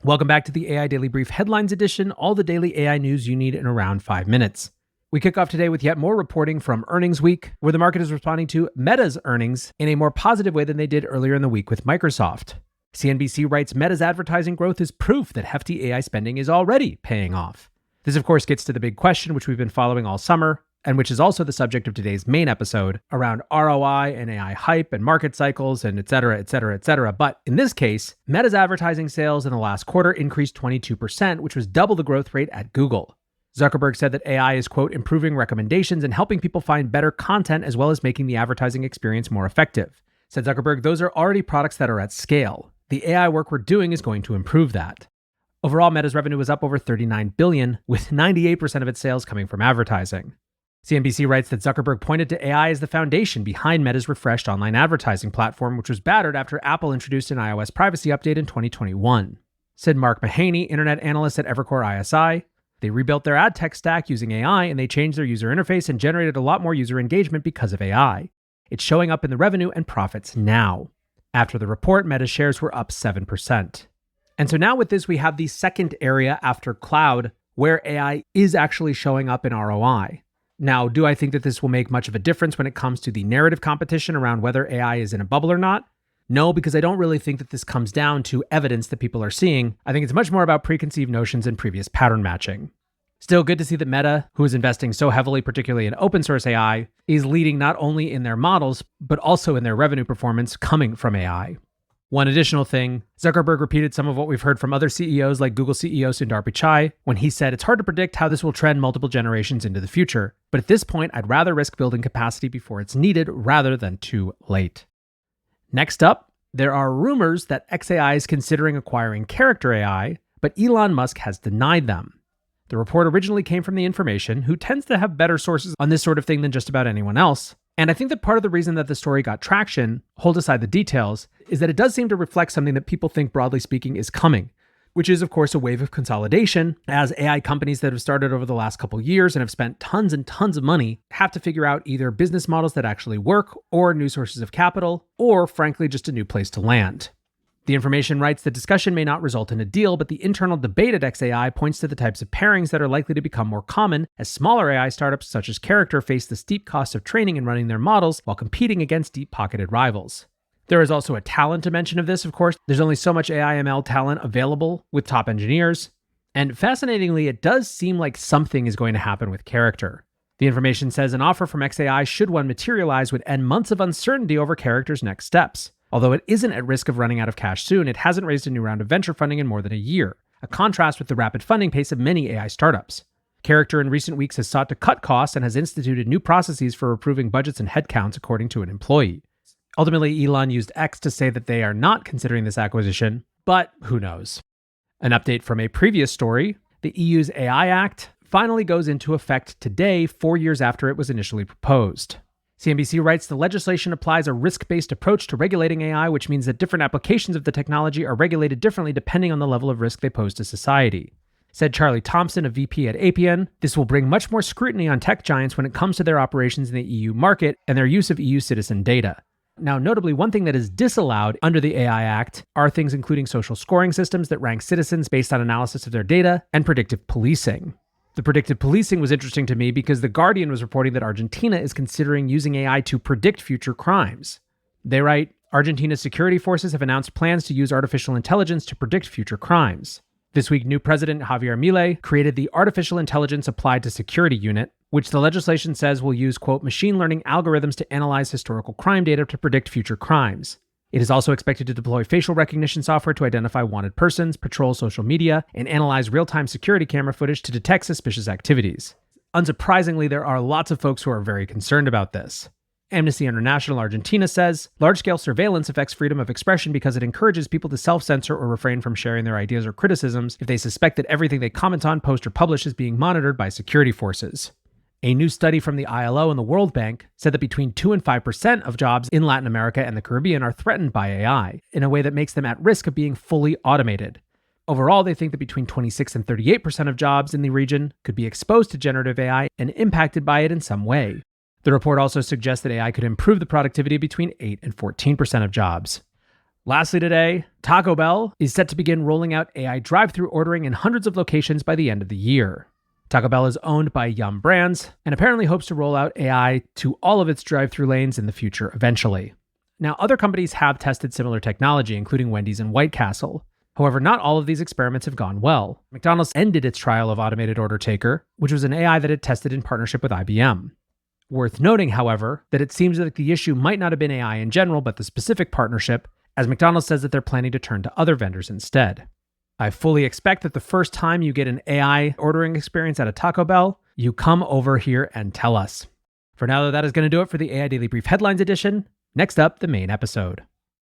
Welcome back to the AI Daily Brief Headlines Edition, all the daily AI news you need in around 5 minutes. We kick off today with yet more reporting from earnings week, where the market is responding to Meta's earnings in a more positive way than they did earlier in the week with Microsoft. CNBC writes Meta's advertising growth is proof that hefty AI spending is already paying off. This, of course, gets to the big question, which we've been following all summer, and which is also the subject of today's main episode around ROI and AI hype and market cycles and et cetera, et cetera, et cetera. But in this case, Meta's advertising sales in the last quarter increased 22%, which was double the growth rate at Google. Zuckerberg said that AI is, quote, improving recommendations and helping people find better content as well as making the advertising experience more effective. Said Zuckerberg, those are already products that are at scale. The AI work we're doing is going to improve that. Overall, Meta's revenue was up over $39 billion, with 98% of its sales coming from advertising. CNBC writes that Zuckerberg pointed to AI as the foundation behind Meta's refreshed online advertising platform, which was battered after Apple introduced an iOS privacy update in 2021. Said Mark Mahaney, internet analyst at Evercore ISI, they rebuilt their ad tech stack using AI and they changed their user interface and generated a lot more user engagement because of AI. It's showing up in the revenue and profits now. After the report, Meta's shares were up 7%. And so now with this, we have the second area after cloud where AI is actually showing up in ROI. Now, do I think that this will make much of a difference when it comes to the narrative competition around whether AI is in a bubble or not? No, because I don't really think that this comes down to evidence that people are seeing. I think it's much more about preconceived notions and previous pattern matching. Still good to see that Meta, who is investing so heavily, particularly in open source AI, is leading not only in their models, but also in their revenue performance coming from AI. One additional thing, Zuckerberg repeated some of what we've heard from other CEOs like Google CEO Sundar Pichai when he said it's hard to predict how this will trend multiple generations into the future, but at this point, I'd rather risk building capacity before it's needed rather than too late. Next up, there are rumors that xAI is considering acquiring character AI, but Elon Musk has denied them. The report originally came from The Information, who tends to have better sources on this sort of thing than just about anyone else. And I think that part of the reason that the story got traction, hold aside the details, is that it does seem to reflect something that people think, broadly speaking, is coming, which is, of course, a wave of consolidation as AI companies that have started over the last couple years and have spent tons and tons of money have to figure out either business models that actually work or new sources of capital, or frankly, just a new place to land. The Information writes the discussion may not result in a deal, but the internal debate at xAI points to the types of pairings that are likely to become more common as smaller AI startups such as Character face the steep cost of training and running their models while competing against deep-pocketed rivals. There is also a talent dimension of this, of course. There's only so much AI/ML talent available with top engineers. And fascinatingly, it does seem like something is going to happen with Character. The Information says an offer from xAI, should one materialize, would end months of uncertainty over Character's next steps. Although it isn't at risk of running out of cash soon, it hasn't raised a new round of venture funding in more than a year, a contrast with the rapid funding pace of many AI startups. Character in recent weeks has sought to cut costs and has instituted new processes for approving budgets and headcounts according to an employee. Ultimately, Elon used X to say that they are not considering this acquisition, but who knows? An update from a previous story, the EU's AI Act finally goes into effect today, 4 years after it was initially proposed. CNBC writes the legislation applies a risk-based approach to regulating AI, which means that different applications of the technology are regulated differently depending on the level of risk they pose to society. Said Charlie Thompson, a VP at Appian, this will bring much more scrutiny on tech giants when it comes to their operations in the EU market and their use of EU citizen data. Now, notably, one thing that is disallowed under the AI Act are things including social scoring systems that rank citizens based on analysis of their data and predictive policing. The predictive policing was interesting to me because The Guardian was reporting that Argentina is considering using AI to predict future crimes. They write, Argentina's security forces have announced plans to use artificial intelligence to predict future crimes. This week, new President Javier Milei created the Artificial Intelligence Applied to Security Unit, which the legislation says will use, quote, machine learning algorithms to analyze historical crime data to predict future crimes. It is also expected to deploy facial recognition software to identify wanted persons, patrol social media, and analyze real-time security camera footage to detect suspicious activities. Unsurprisingly, there are lots of folks who are very concerned about this. Amnesty International Argentina says, large-scale surveillance affects freedom of expression because it encourages people to self-censor or refrain from sharing their ideas or criticisms if they suspect that everything they comment on, post, or publish is being monitored by security forces. A new study from the ILO and the World Bank said that between 2 and 5% of jobs in Latin America and the Caribbean are threatened by AI in a way that makes them at risk of being fully automated. Overall, they think that between 26 and 38% of jobs in the region could be exposed to generative AI and impacted by it in some way. The report also suggests that AI could improve the productivity of between 8 and 14% of jobs. Lastly today, Taco Bell is set to begin rolling out AI drive-thru ordering in hundreds of locations by the end of the year. Taco Bell is owned by Yum Brands and apparently hopes to roll out AI to all of its drive-thru lanes in the future eventually. Now, other companies have tested similar technology, including Wendy's and White Castle. However, not all of these experiments have gone well. McDonald's ended its trial of automated order taker, which was an AI that it tested in partnership with IBM. Worth noting, however, that it seems like the issue might not have been AI in general, but the specific partnership, as McDonald's says that they're planning to turn to other vendors instead. I fully expect that the first time you get an AI ordering experience at a Taco Bell, you come over here and tell us. For now, though, that is going to do it for the AI Daily Brief Headlines edition. Next up, the main episode.